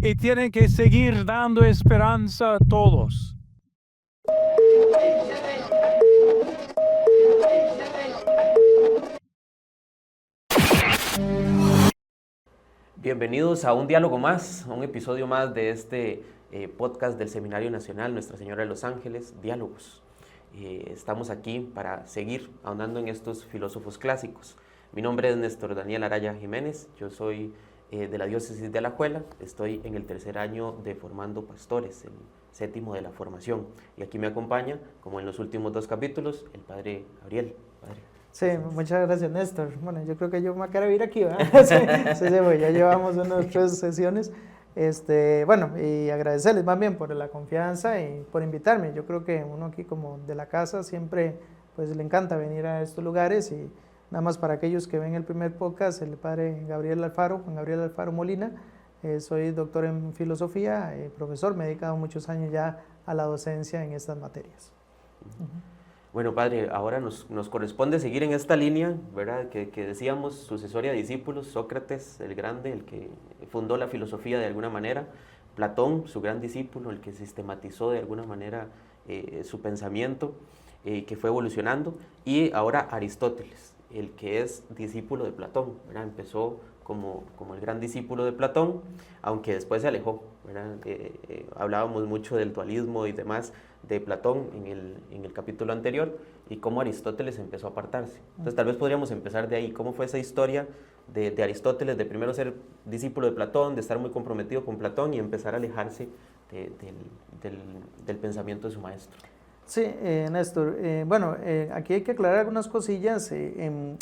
y tienen que seguir dando esperanza a todos. Bienvenidos a un diálogo más, a un episodio más de este podcast del Seminario Nacional Nuestra Señora de los Ángeles, Diálogos. Estamos aquí para seguir ahondando en estos filósofos clásicos. Mi nombre es Néstor Daniel Araya Jiménez, yo soy de la diócesis de Alajuela, estoy en el tercer año de Formando Pastores, el séptimo de la formación. Y aquí me acompaña, como en los últimos dos capítulos, el Padre Gabriel. Padre. Sí, muchas gracias, Néstor. Bueno, yo creo que yo me voy a vivir aquí, ¿verdad? Sí, pues ya llevamos unas 3 sesiones. Bueno, y agradecerles más bien por la confianza y por invitarme. Yo creo que uno aquí como de la casa siempre pues le encanta venir a estos lugares, y nada más para aquellos que ven el primer podcast, el Padre Gabriel Alfaro, Juan Gabriel Alfaro Molina. Soy doctor en filosofía, profesor, me he dedicado muchos años ya a la docencia en estas materias. Bueno, Padre, ahora nos corresponde seguir en esta línea, ¿verdad? Que decíamos, sucesoria de discípulos, Sócrates el Grande, el que fundó la filosofía de alguna manera, Platón, su gran discípulo, el que sistematizó de alguna manera su pensamiento, que fue evolucionando, y ahora Aristóteles, el que es discípulo de Platón, ¿verdad? Empezó como el gran discípulo de Platón, aunque después se alejó, ¿verdad? Hablábamos mucho del dualismo y demás de Platón en el capítulo anterior, y cómo Aristóteles empezó a apartarse. Entonces tal vez podríamos empezar de ahí, cómo fue esa historia de Aristóteles, de primero ser discípulo de Platón, de estar muy comprometido con Platón y empezar a alejarse del pensamiento de su maestro. Sí, Néstor, bueno, aquí hay que aclarar algunas cosillas.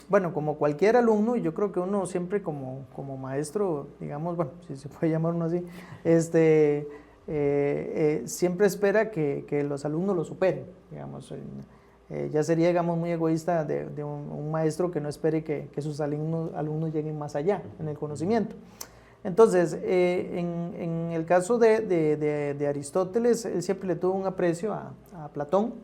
Bueno, como cualquier alumno, y yo creo que uno siempre como maestro, digamos, bueno, si se puede llamar uno así, siempre espera que los alumnos lo superen, digamos. Ya sería, digamos, muy egoísta de un maestro que no espere que sus alumnos lleguen más allá en el conocimiento. Entonces, en el caso de Aristóteles, él siempre le tuvo un aprecio a Platón.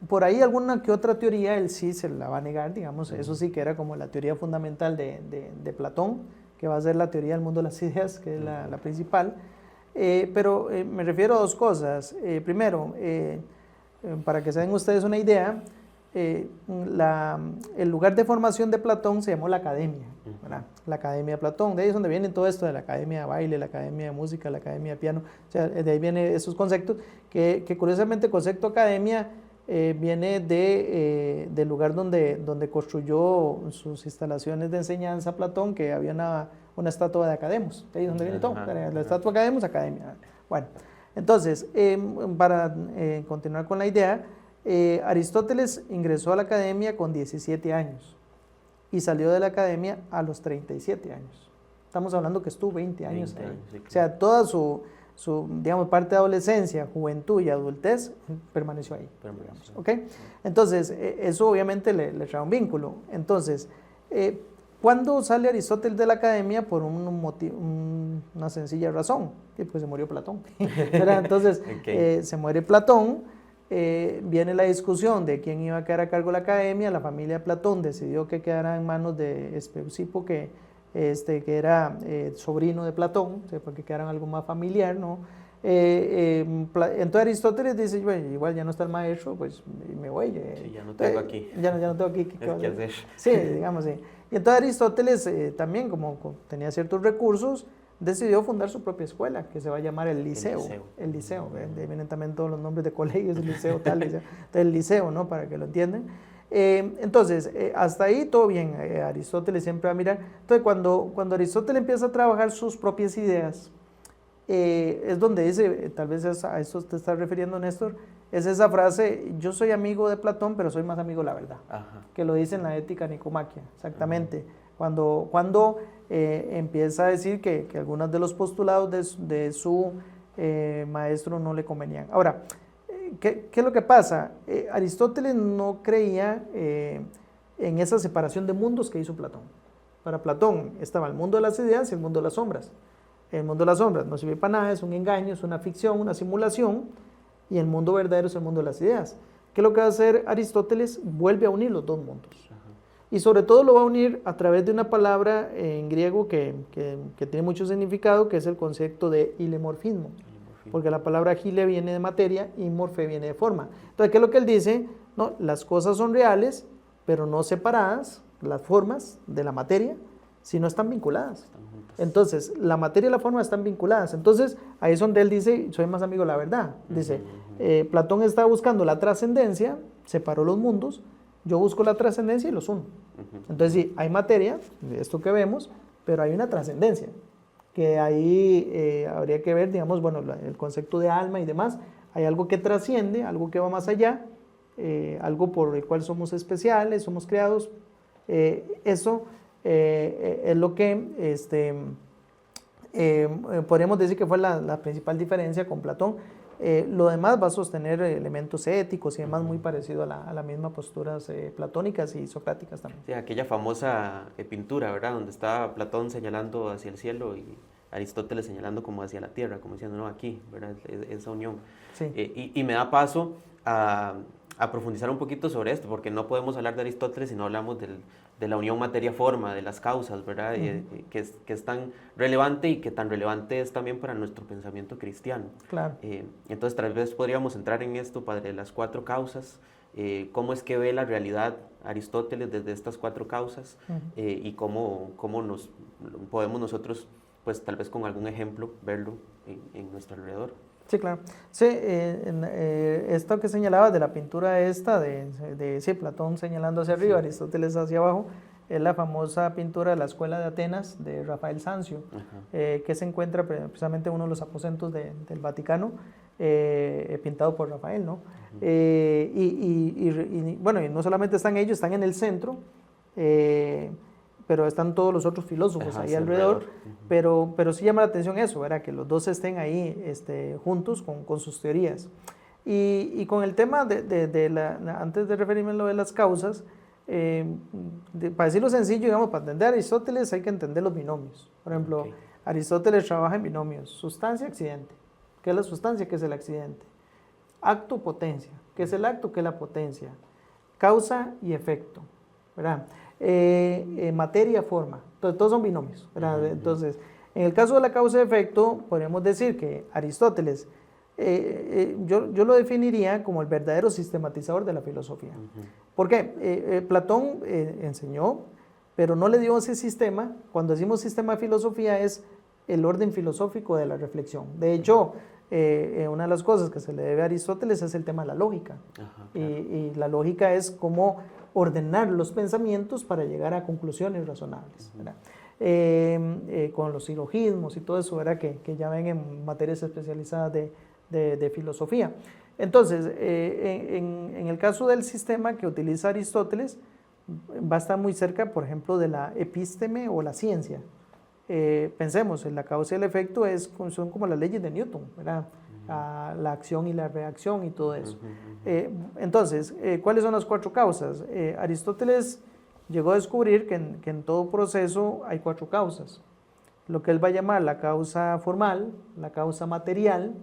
Por ahí alguna que otra teoría él sí se la va a negar, digamos, eso sí que era como la teoría fundamental de Platón, que va a ser la teoría del mundo de las ideas, que es la principal. Pero me refiero a dos cosas. Primero, para que se den ustedes una idea, el lugar de formación de Platón se llamó la Academia, ¿verdad? La Academia de Platón. De ahí es donde viene todo esto de la Academia de Baile, la Academia de Música, la Academia de Piano. O sea, de ahí vienen esos conceptos que curiosamente el concepto Academia viene del lugar donde construyó sus instalaciones de enseñanza Platón, que había una estatua de Academos. De ahí es donde viene todo. La estatua de Academos, Academia. Bueno, entonces, para continuar con la idea, Aristóteles ingresó a la academia con 17 años y salió de la academia a los 37 años. Estamos hablando que estuvo 20 años ahí. Sí, claro. O sea, toda su, digamos, parte de adolescencia, juventud y adultez permaneció ahí. ¿Okay? Entonces, eso obviamente le trae un vínculo. Entonces, ¿cuándo sale Aristóteles de la academia? Por una sencilla razón, que pues se murió Platón. Entonces, okay. Se muere Platón. Viene la discusión de quién iba a quedar a cargo de la academia. La familia de Platón decidió que quedara en manos de Espeusipo, que era sobrino de Platón, porque quedaran algo más familiar, ¿no? Entonces Aristóteles dice, bueno, igual ya no está el maestro, pues me voy. Sí, ya no tengo aquí. Ya no tengo aquí. ¿Qué hacer? Sí, digamos, sí. Y entonces Aristóteles también, como tenía ciertos recursos, decidió fundar su propia escuela, que se va a llamar el Liceo. El Liceo, de ahí vienen también todos los nombres de colegios, el Liceo tal, liceo. Entonces, el Liceo, ¿no? Para que lo entiendan. Entonces, hasta ahí todo bien. Aristóteles siempre va a mirar. Entonces, cuando Aristóteles empieza a trabajar sus propias ideas, es donde dice, tal vez a eso te estás refiriendo, Néstor, es esa frase: yo soy amigo de Platón, pero soy más amigo de la verdad. Ajá. Que lo dice en la Ética Nicomaquia, exactamente. Ajá. Cuando empieza a decir que algunos de los postulados de su maestro no le convenían. Ahora, ¿qué es lo que pasa? Aristóteles no creía en esa separación de mundos que hizo Platón. Para Platón estaba el mundo de las ideas y el mundo de las sombras. El mundo de las sombras no sirve para nada, es un engaño, es una ficción, una simulación, y el mundo verdadero es el mundo de las ideas. ¿Qué es lo que va a hacer Aristóteles? Vuelve a unir los dos mundos. y sobre todo lo va a unir a través de una palabra en griego que tiene mucho significado, que es el concepto de hilemorfismo, porque la palabra hile viene de materia y morfe viene de forma. Entonces, ¿qué es lo que él dice? No, las cosas son reales, pero no separadas, las formas de la materia, sino están vinculadas. Entonces, la materia y la forma están vinculadas. Entonces, ahí es donde él dice, soy más amigo de la verdad. Dice, Platón está buscando la trascendencia, separó los mundos, yo busco la trascendencia y los uno. Entonces, sí, hay materia, esto que vemos, pero hay una trascendencia, que ahí habría que ver, digamos, bueno, el concepto de alma y demás. Hay algo que trasciende, algo que va más allá, algo por el cual somos especiales, somos creados. Eso es lo que podríamos decir que fue la principal diferencia con Platón. Lo demás va a sostener elementos éticos y demás muy parecido a las mismas posturas platónicas y socráticas también. Sí, aquella famosa pintura, ¿verdad? Donde está Platón señalando hacia el cielo y Aristóteles señalando como hacia la tierra, como diciendo, no, aquí, ¿verdad? Esa unión. Sí. Y me da paso a profundizar un poquito sobre esto, porque no podemos hablar de Aristóteles si no hablamos de la unión materia-forma, de las causas, ¿verdad? Que es tan relevante y que tan relevante es también para nuestro pensamiento cristiano. Claro. Entonces, tal vez podríamos entrar en esto, Padre, de las 4 causas, cómo es que ve la realidad Aristóteles desde estas 4 causas y cómo nos podemos nosotros, pues tal vez con algún ejemplo, verlo en nuestro alrededor. Sí, claro. Sí, esto que señalabas de la pintura esta, sí, Platón señalando hacia arriba, Aristóteles hacia abajo, es la famosa pintura de la Escuela de Atenas de Rafael Sanzio, que se encuentra precisamente en uno de los aposentos del Vaticano, pintado por Rafael, ¿no? Bueno, y no solamente están ellos, están en el centro, pero están todos los otros filósofos ahí alrededor, pero sí llama la atención eso, ¿verdad? Que los dos estén ahí juntos con sus teorías. Y con el tema antes de referirme a lo de las causas, para decirlo sencillo, digamos, para entender a Aristóteles hay que entender los binomios. Por ejemplo, Aristóteles trabaja en binomios, sustancia-accidente. ¿Qué es la sustancia? ¿Qué es el accidente? Acto-potencia. ¿Qué es el acto? ¿Qué es la potencia? Causa y efecto, ¿verdad? Materia-forma, entonces todos son binomios, ¿verdad? Entonces, en el caso de la causa-efecto, podríamos decir que Aristóteles, yo lo definiría como el verdadero sistematizador de la filosofía. ¿Por qué? Platón enseñó, pero no le dio ese sistema. Cuando decimos sistema de filosofía es el orden filosófico de la reflexión. De hecho, una de las cosas que se le debe a Aristóteles es el tema de la lógica. Y la lógica es cómo ordenar los pensamientos para llegar a conclusiones razonables, ¿verdad? Con los silogismos y todo eso, ¿verdad? Que ya ven en materias especializadas de filosofía. Entonces, en el caso del sistema que utiliza Aristóteles, va a estar muy cerca, por ejemplo, de la epísteme o la ciencia. Pensemos, la causa y el efecto son como las leyes de Newton, ¿verdad? La acción y la reacción y todo eso. Entonces, ¿cuáles son las 4 causas? Aristóteles llegó a descubrir que en todo proceso hay 4 causas. Lo que él va a llamar la causa formal, la causa material,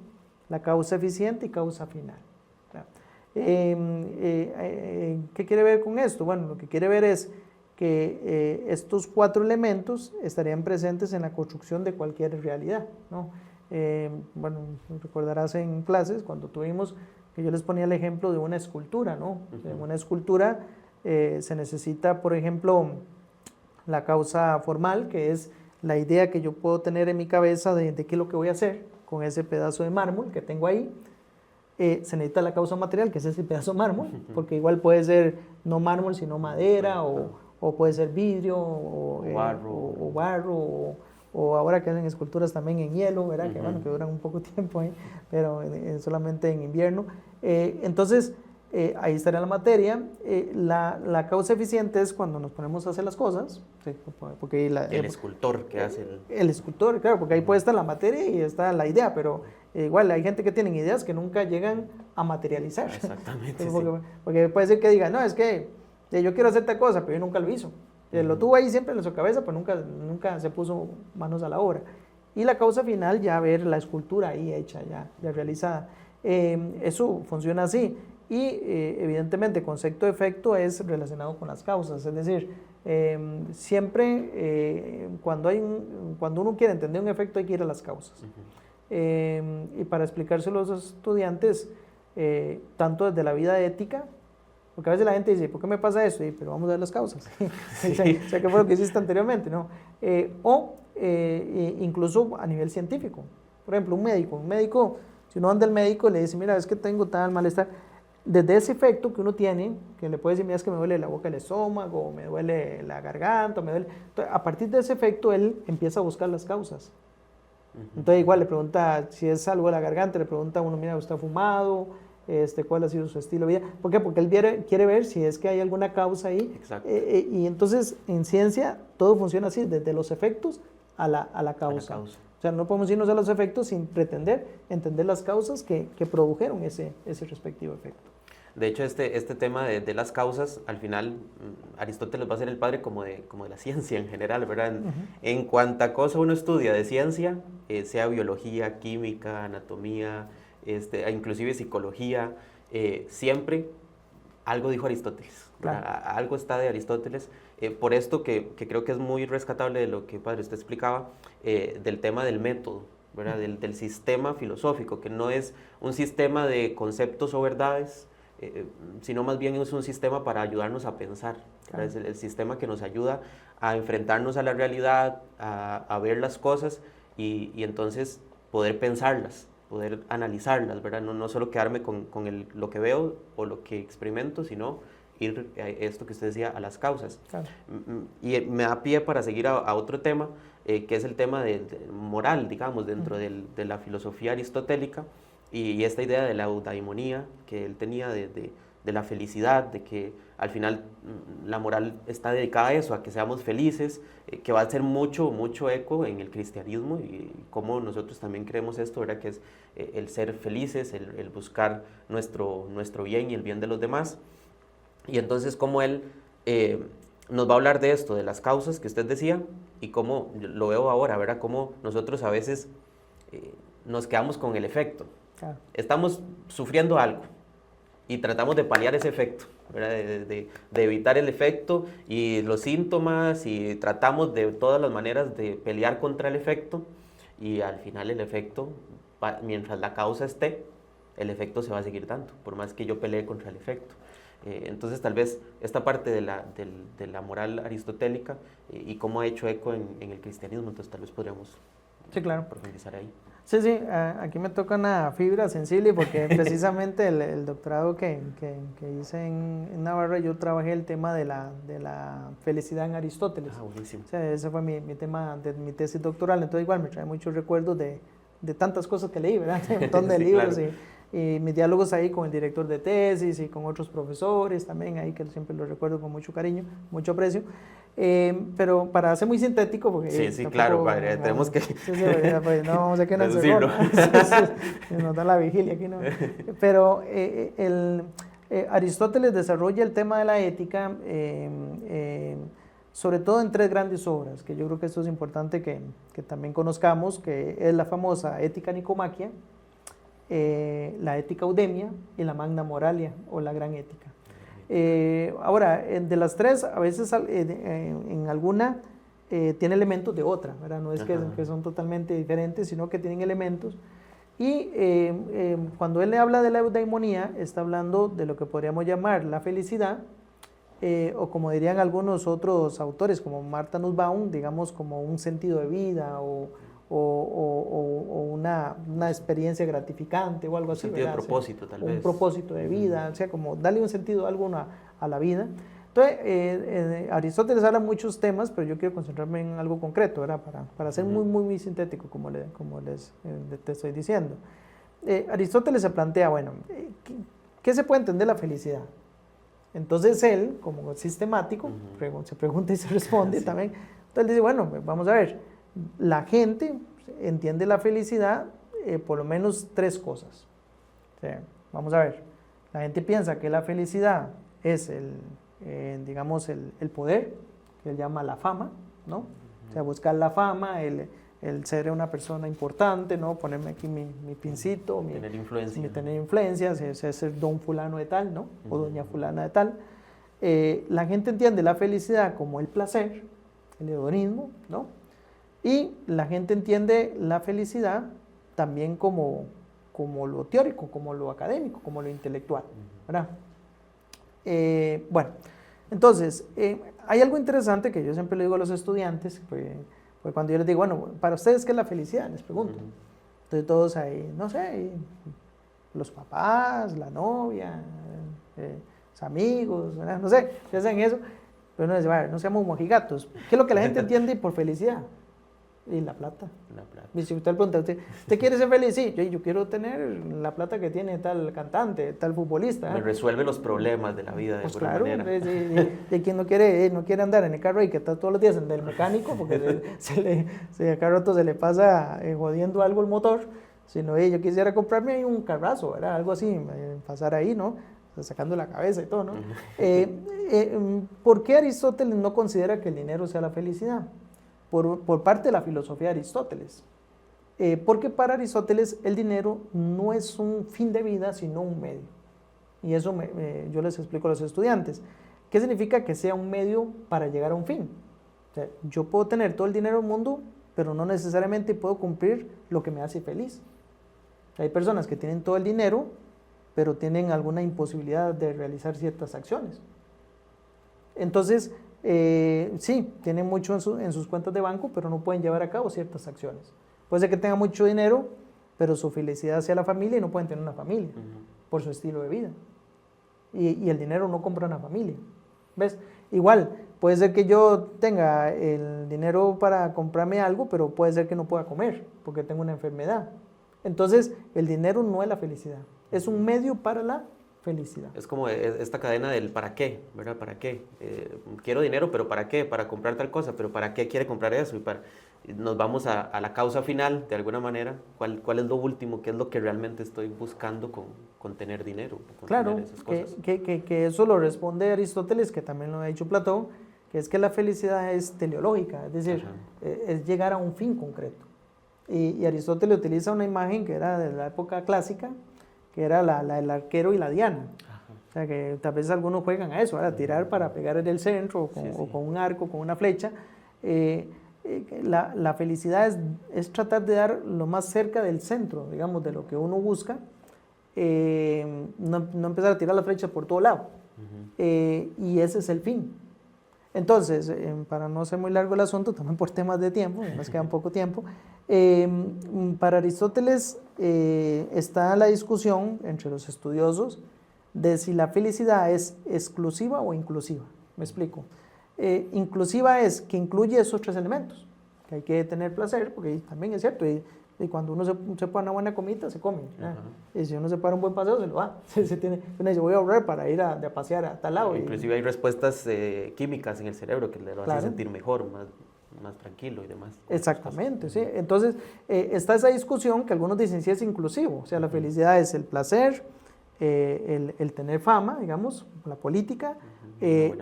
la causa eficiente y causa final. ¿Qué quiere ver con esto? Bueno, lo que quiere ver es que estos 4 elementos estarían presentes en la construcción de cualquier realidad, ¿no? Bueno, recordarás en clases cuando tuvimos que yo les ponía el ejemplo de una escultura, ¿no? En una escultura se necesita, por ejemplo, la causa formal, que es la idea que yo puedo tener en mi cabeza de qué es lo que voy a hacer con ese pedazo de mármol que tengo ahí. Se necesita la causa material, que es ese pedazo de mármol, porque igual puede ser no mármol, sino madera, o puede ser vidrio, o barro, o ahora que hacen esculturas también en hielo, ¿verdad? Que, bueno, que duran un poco tiempo ahí, pero solamente en invierno. Entonces, ahí estaría la materia. La causa eficiente es cuando nos ponemos a hacer las cosas. Sí, porque el escultor que hace el escultor, claro, porque ahí puede estar la materia y está la idea, pero igual hay gente que tienen ideas que nunca llegan a materializar. Exactamente. Porque puede ser que diga, no, es que yo quiero hacer esta cosa, pero yo nunca lo hizo. Lo tuvo ahí siempre en su cabeza, pero nunca se puso manos a la obra. Y la causa final, ya ver la escultura ahí hecha, ya realizada. Eso funciona así. y evidentemente concepto-efecto es relacionado con las causas, es decir, siempre cuando uno quiere entender un efecto hay que ir a las causas. Y para explicárselo a los estudiantes, tanto desde la vida ética, porque a veces la gente dice, ¿por qué me pasa eso? Pero vamos a ver las causas. Sí. O sea, ¿qué fue lo que hiciste anteriormente? ¿No? Incluso a nivel científico. Por ejemplo, un médico, si uno anda al médico y le dice, mira, es que tengo tal malestar, desde ese efecto que uno tiene, que le puede decir, mira, es que me duele la boca, el estómago, me duele la garganta, me duele... Entonces, a partir de ese efecto, él empieza a buscar las causas. Entonces, igual le pregunta si es algo de la garganta, le pregunta a uno, mira, ¿usted ha fumado? ¿Cuál ha sido su estilo de vida? ¿Por qué? Porque él quiere ver si es que hay alguna causa ahí. Exacto. Y entonces, en ciencia, todo funciona así, desde los efectos a la causa. O sea, no podemos irnos a los efectos sin pretender entender las causas que produjeron ese respectivo efecto. De hecho, este tema de las causas, al final, Aristóteles va a ser el padre como de la ciencia en general, ¿verdad? En cuanta cosa uno estudia de ciencia, sea biología, química, anatomía, inclusive psicología, siempre algo dijo Aristóteles, claro. Algo está de Aristóteles. Por esto que creo que es muy rescatable de lo que, padre, usted explicaba, del tema del método, ¿verdad? Del sistema filosófico, que no es un sistema de conceptos o verdades, sino más bien es un sistema para ayudarnos a pensar. Claro. Es el sistema que nos ayuda a enfrentarnos a la realidad, a ver las cosas y entonces poder pensarlas, poder analizarlas, ¿verdad? No solo quedarme con lo que veo o lo que experimento, sino ir a esto que usted decía, a las causas. Claro. Y me da pie para seguir a otro tema, que es el tema de moral, digamos, dentro de la filosofía aristotélica, y esta idea de la eudaimonía que él tenía de la felicidad, de que al final la moral está dedicada a eso, a que seamos felices, que va a hacer mucho eco en el cristianismo y cómo nosotros también creemos esto, ¿verdad? Que es el ser felices, el buscar nuestro bien y el bien de los demás. Y entonces cómo él nos va a hablar de esto, de las causas que usted decía, y cómo lo veo ahora, ¿verdad? Cómo nosotros a veces nos quedamos con el efecto. Claro. Estamos sufriendo algo y tratamos de paliar ese efecto, ¿verdad? De evitar el efecto y los síntomas, y tratamos de todas las maneras de pelear contra el efecto, y al final el efecto, mientras la causa esté, el efecto se va a seguir dando, por más que yo pelee contra el efecto. Entonces tal vez esta parte de la moral aristotélica y cómo ha hecho eco en el cristianismo, entonces tal vez podríamos profundizar ahí. Sí, aquí me toca una fibra sensible porque precisamente el doctorado que hice en Navarra, yo trabajé el tema de la felicidad en Aristóteles. Ah, buenísimo. O sea, ese fue mi tema de mi tesis doctoral, entonces igual me trae muchos recuerdos de tantas cosas que leí, ¿verdad? Un montón de libros, claro. Y mis diálogos ahí con el director de tesis y con otros profesores también, ahí que siempre los recuerdo con mucho cariño, mucho aprecio. Pero para ser muy sintético, porque... Sí, tampoco, claro, padre, tenemos que... pues, no vamos a quedar en nos da la vigilia aquí, ¿no? Pero Aristóteles desarrolla el tema de la ética, sobre todo en 3 grandes obras, que yo creo que esto es importante que también conozcamos, que es la famosa Ética Nicomaquia, la Ética Eudemia y la Magna Moralia, o la Gran Ética. Ahora, de las 3, a veces en alguna tiene elementos de otra, ¿verdad? No es que son totalmente diferentes, sino que tienen elementos. Y cuando él le habla de la eudaimonía, está hablando de lo que podríamos llamar la felicidad, o como dirían algunos otros autores, como Martha Nussbaum, digamos como un sentido de vida o una experiencia gratificante o algo así. Un sentido de propósito, tal vez. Un propósito de vida, o sea, como darle un sentido alguno a la vida. Entonces, Aristóteles habla de muchos temas, pero yo quiero concentrarme en algo concreto, ¿verdad? Para ser muy sintético, como te estoy diciendo. Aristóteles se plantea, bueno, ¿qué se puede entender la felicidad? Entonces él, como sistemático, se pregunta y se responde también. Entonces dice, bueno, vamos a ver, la gente entiende la felicidad por lo menos 3 cosas. O sea, vamos a ver, la gente piensa que la felicidad es digamos, el poder, que él llama la fama, ¿no? O sea, buscar la fama, el el ser una persona importante, ¿no? Ponerme aquí mi pincito, Tener influencia. tener influencia, ser don fulano de tal, ¿no? O doña fulana de tal. La gente entiende la felicidad como el placer, el hedonismo, ¿no? Y la gente entiende la felicidad también como lo teórico, como lo académico, como lo intelectual, ¿verdad? Bueno, entonces, hay algo interesante que yo siempre le digo a los estudiantes, pues cuando yo les digo, bueno, para ustedes, ¿qué es la felicidad? Les pregunto. Entonces todos ahí, no sé, los papás, la novia, los amigos, ¿verdad? No sé, piensan en eso, pero uno dice, vale, no seamos mojigatos. ¿Qué es lo que la gente entiende por felicidad? Y la plata. La plata. Y si usted le pregunta, ¿usted quiere ser feliz? Sí, yo quiero tener la plata que tiene tal cantante, tal futbolista. Me resuelve los problemas de la vida de Pues alguna claro, manera. de quien no quiere andar en el carro y que está todos los días en el mecánico, porque a cada rato se le pasa jodiendo algo el motor, sino yo quisiera comprarme ahí un carrazo, ¿verdad? Algo así, pasar ahí, ¿no? Sacando la cabeza y todo, ¿no? ¿Por qué Aristóteles no considera que el dinero sea la felicidad? Por parte de la filosofía de Aristóteles. Porque para Aristóteles el dinero no es un fin de vida, sino un medio. Y eso yo les explico a los estudiantes. ¿Qué significa que sea un medio para llegar a un fin? O sea, yo puedo tener todo el dinero del mundo, pero no necesariamente puedo cumplir lo que me hace feliz. O sea, hay personas que tienen todo el dinero, pero tienen alguna imposibilidad de realizar ciertas acciones. Entonces, sí, tienen mucho en sus cuentas de banco, pero no pueden llevar a cabo ciertas acciones. Puede ser que tengan mucho dinero, pero su felicidad sea la familia y no pueden tener una familia por su estilo de vida. Y el dinero no compra una familia. ¿Ves? Igual, puede ser que yo tenga el dinero para comprarme algo, pero puede ser que no pueda comer porque tengo una enfermedad. Entonces, el dinero no es la felicidad, es un medio para la felicidad. Es como esta cadena del ¿para qué? ¿Verdad? ¿Para qué? Quiero dinero, pero ¿para qué? Para comprar tal cosa, pero ¿para qué quiere comprar eso? Y nos vamos a la causa final, de alguna manera. ¿Cuál es lo último? ¿Qué es lo que realmente estoy buscando con tener dinero? Con Claro, tener esas cosas? que eso lo responde Aristóteles, que también lo ha dicho Platón, que es que la felicidad es teleológica, es decir, es llegar a un fin concreto. Y Aristóteles utiliza una imagen que era de la época clásica, que era el arquero y la diana. O sea, que tal vez algunos juegan a eso, a tirar para pegar en el centro, o con un arco, con una flecha. La felicidad es tratar de dar lo más cerca del centro, digamos, de lo que uno busca, no empezar a tirar la flecha por todo lado. Y ese es el fin. Entonces, para no ser muy largo el asunto, también por temas de tiempo, nos queda poco tiempo, para Aristóteles está la discusión entre los estudiosos de si la felicidad es exclusiva o inclusiva. Me explico. Inclusiva es que incluye esos tres elementos, que hay que tener placer, porque también es cierto, y cuando uno se pone una buena comida, se come. Y si uno se para un buen paseo, se lo da. Uno dice, voy a ahorrar para ir a pasear a tal lado. Inclusive hay respuestas químicas en el cerebro que le lo Claro. hacen sentir mejor, más tranquilo y demás. Exactamente, sí. Entonces, está esa discusión que algunos dicen si es inclusivo. O sea, la felicidad es el placer, el tener fama, digamos, la política, y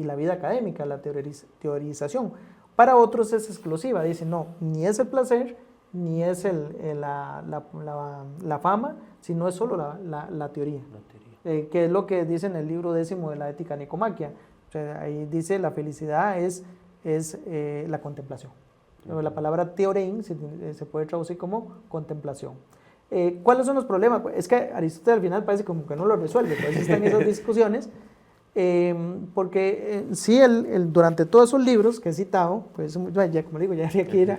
la vida académica, la teorización. Para otros es exclusiva, dicen no, ni es el placer, ni es la fama, sino es solo la teoría. Que es lo que dice en el libro 10 de la Ética Nicomaquia. O sea, ahí dice la felicidad es la contemplación. La palabra teorein se puede traducir como contemplación. ¿Cuáles son los problemas? Es que Aristóteles al final parece como que no lo resuelve, por eso están esas discusiones. Porque sí, durante todos esos libros que he citado, pues ya como digo, ya habría que ir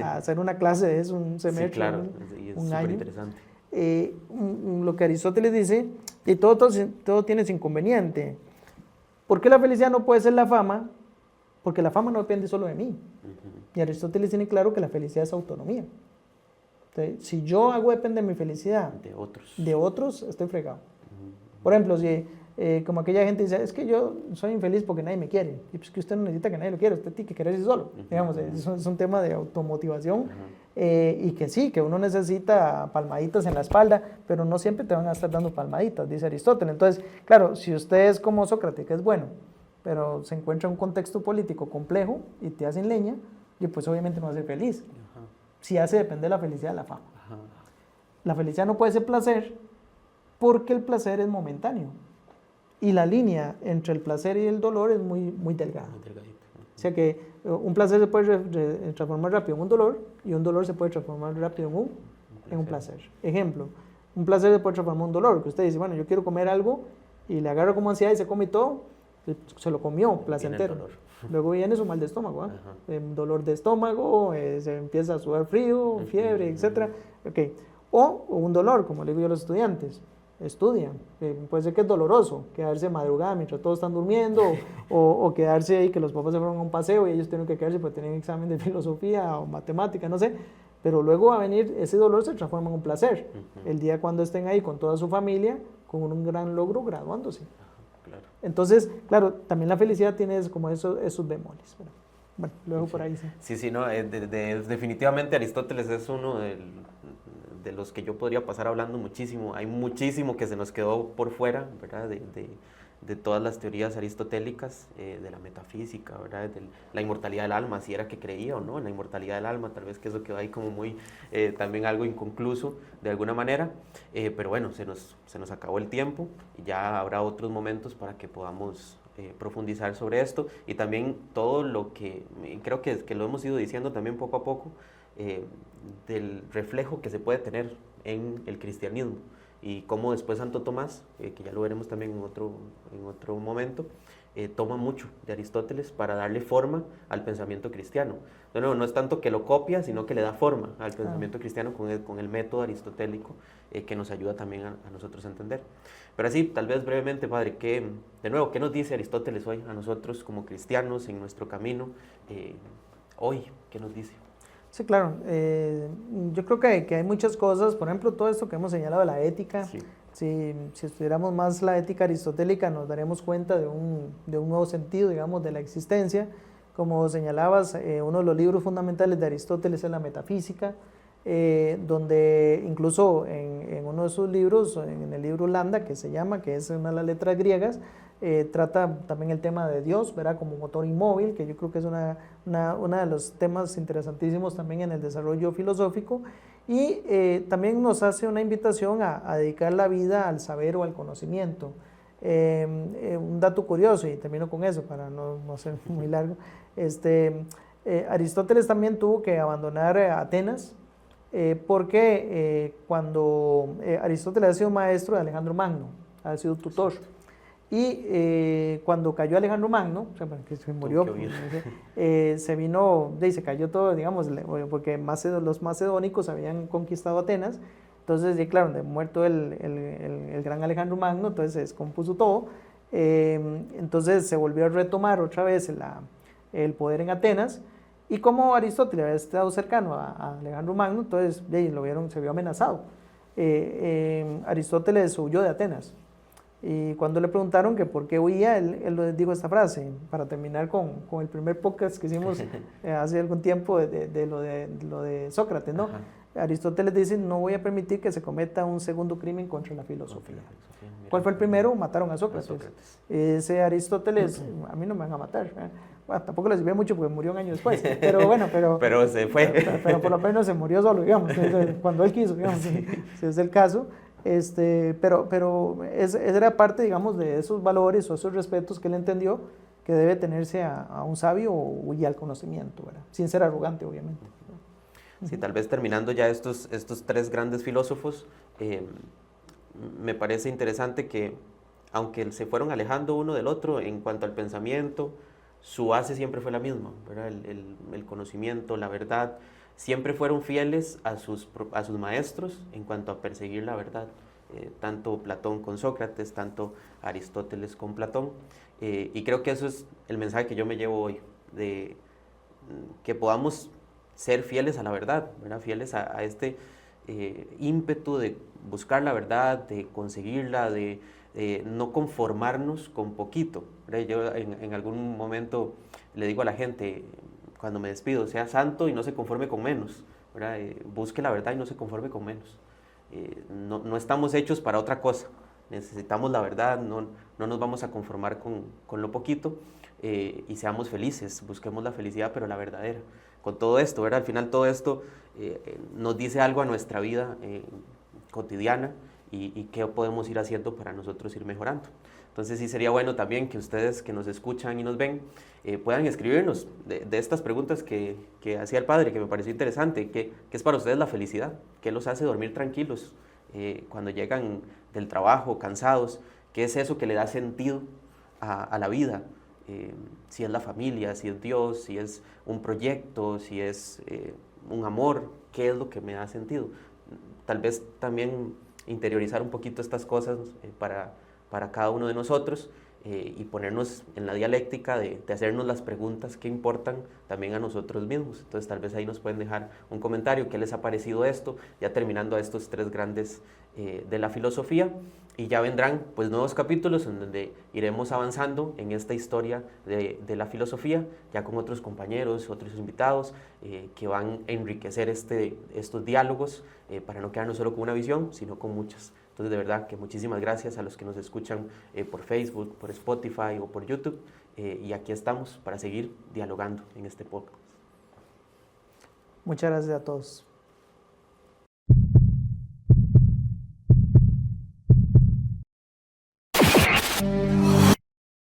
a hacer una clase de eso, un semestre, sí, claro, y es un súper año. interesante. Lo que Aristóteles dice, y todo tiene su inconveniente. ¿Por qué la felicidad no puede ser la fama? Porque la fama no depende solo de mí. Y Aristóteles tiene claro que la felicidad es autonomía. Entonces, si yo hago depender mi felicidad de otros, estoy fregado. Por ejemplo, si como aquella gente dice, es que yo soy infeliz porque nadie me quiere. Y pues que usted no necesita que nadie lo quiera, usted tiene que quererse solo. Digamos, es un tema de automotivación. Y que sí, que uno necesita palmaditas en la espalda, pero no siempre te van a estar dando palmaditas, dice Aristóteles. Entonces, claro, si usted es como Sócrates, que es bueno, pero se encuentra en un contexto político complejo y te hacen leña, y pues obviamente no va a ser feliz. Ajá, Si hace depender la felicidad de la fama. ajá, La felicidad no puede ser placer porque el placer es momentáneo. Y la línea entre el placer y el dolor es muy, muy delgada. muy delgadito. O sea que un placer se puede transformar rápido en un dolor y un dolor se puede transformar rápido en un placer. Ejemplo, un placer se puede transformar en un dolor, que usted dice, bueno, yo quiero comer algo y le agarra como ansiedad y se come todo, se lo comió, Viene el placentero. dolor. Luego viene su mal de estómago, Ajá. dolor de estómago, se empieza a sudar frío, fiebre, etc. Okay. O un dolor, como le digo yo a los estudiantes, estudian. Puede ser que es doloroso quedarse madrugada mientras todos están durmiendo o quedarse ahí que los papás se fueron a un paseo y ellos tienen que quedarse porque tienen examen de filosofía o matemática, no sé. Pero luego va a venir, ese dolor se transforma en un placer. El día cuando estén ahí con toda su familia, con un gran logro graduándose. Claro. Entonces, claro, también la felicidad tiene como esos bemoles. Bueno, luego por ahí sí. Sí, no, definitivamente Aristóteles es uno de los que yo podría pasar hablando muchísimo. Hay muchísimo que se nos quedó por fuera, ¿verdad? De todas las teorías aristotélicas, de la metafísica, ¿verdad? De la inmortalidad del alma, si era que creía o no en la inmortalidad del alma, tal vez que eso quedó ahí como muy, también algo inconcluso de alguna manera, pero bueno, se nos acabó el tiempo y ya habrá otros momentos para que podamos profundizar sobre esto y también todo lo que, creo que lo hemos ido diciendo también poco a poco, del reflejo que se puede tener en el cristianismo y cómo después Santo Tomás, que ya lo veremos también en otro momento, toma mucho de Aristóteles para darle forma al pensamiento cristiano. No es tanto que lo copia, sino que le da forma al pensamiento cristiano con el método aristotélico que nos ayuda también a nosotros a entender. Pero así, tal vez brevemente, Padre, de nuevo, ¿qué nos dice Aristóteles hoy a nosotros como cristianos en nuestro camino? Hoy, ¿qué nos dice? Sí, claro. Yo creo que hay muchas cosas, por ejemplo, todo esto que hemos señalado de la ética. Sí. Si estudiáramos más la ética aristotélica, nos daríamos cuenta de un nuevo sentido, digamos, de la existencia. Como señalabas, uno de los libros fundamentales de Aristóteles es la metafísica, donde incluso en uno de sus libros, en el libro Lambda, que se llama, que es una de las letras griegas, trata también el tema de Dios, ¿verdad? Como motor inmóvil, que yo creo que es uno de los temas interesantísimos también en el desarrollo filosófico, y también nos hace una invitación a dedicar la vida al saber o al conocimiento. Un dato curioso, y termino con eso para no ser muy largo, Aristóteles también tuvo que abandonar Atenas, porque cuando Aristóteles ha sido maestro de Alejandro Magno, ha sido tutor. Y cuando cayó Alejandro Magno, o sea, que se murió, se vino, se cayó todo, digamos, porque los macedónicos habían conquistado Atenas. Entonces, claro, de muerto el gran Alejandro Magno, entonces se descompuso todo. Entonces se volvió a retomar otra vez el poder en Atenas. Y como Aristóteles había estado cercano a Alejandro Magno, entonces se vio amenazado. Aristóteles huyó de Atenas. Y cuando le preguntaron que por qué huía, él dijo esta frase, para terminar con el primer podcast que hicimos hace algún tiempo de lo de Sócrates, ¿no? Ajá. Aristóteles dice, no voy a permitir que se cometa un segundo crimen contra la filosofía. ¿Cuál fue el primero? Mataron a Sócrates. Ese Aristóteles, a mí no me van a matar. Bueno, tampoco le sirvió mucho porque murió un año después, pero bueno, pero se fue. Pero por lo menos se murió solo, digamos, cuando él quiso, digamos, si es el caso. Pero era parte, digamos, de esos valores o esos respetos que él entendió que debe tenerse a un sabio y al conocimiento, ¿verdad? Sin ser arrogante, obviamente. Sí, tal vez terminando ya estos tres grandes filósofos, me parece interesante que, aunque se fueron alejando uno del otro en cuanto al pensamiento, su base siempre fue la misma, ¿verdad? El conocimiento, la verdad. Siempre fueron fieles a sus maestros en cuanto a perseguir la verdad, tanto Platón con Sócrates, tanto Aristóteles con Platón, y creo que eso es el mensaje que yo me llevo hoy, de que podamos ser fieles a la verdad, ¿verdad? Fieles a este ímpetu de buscar la verdad, de conseguirla, de no conformarnos con poquito, ¿verdad? Yo en algún momento le digo a la gente, cuando me despido, sea santo y no se conforme con menos, ¿verdad? Busque la verdad y no se conforme con menos. No estamos hechos para otra cosa, necesitamos la verdad, no nos vamos a conformar con lo poquito, y seamos felices, busquemos la felicidad, pero la verdadera, con todo esto, ¿verdad? Al final todo esto nos dice algo a nuestra vida cotidiana y qué podemos ir haciendo para nosotros ir mejorando. Entonces sí sería bueno también que ustedes que nos escuchan y nos ven puedan escribirnos de estas preguntas que hacía el padre, que me pareció interesante. ¿Qué es para ustedes la felicidad? ¿Qué los hace dormir tranquilos cuando llegan del trabajo cansados? ¿Qué es eso que le da sentido a la vida? Si es la familia, si es Dios, si es un proyecto, si es un amor, ¿qué es lo que me da sentido? Tal vez también interiorizar un poquito estas cosas para cada uno de nosotros y ponernos en la dialéctica de hacernos las preguntas que importan también a nosotros mismos. Entonces tal vez ahí nos pueden dejar un comentario, qué les ha parecido esto, ya terminando a estos tres grandes de la filosofía, y ya vendrán pues nuevos capítulos en donde iremos avanzando en esta historia de la filosofía, ya con otros compañeros, otros invitados que van a enriquecer estos diálogos para no quedarnos solo con una visión, sino con muchas. Entonces, de verdad que muchísimas gracias a los que nos escuchan por Facebook, por Spotify o por YouTube. Y aquí estamos para seguir dialogando en este podcast. Muchas gracias a todos.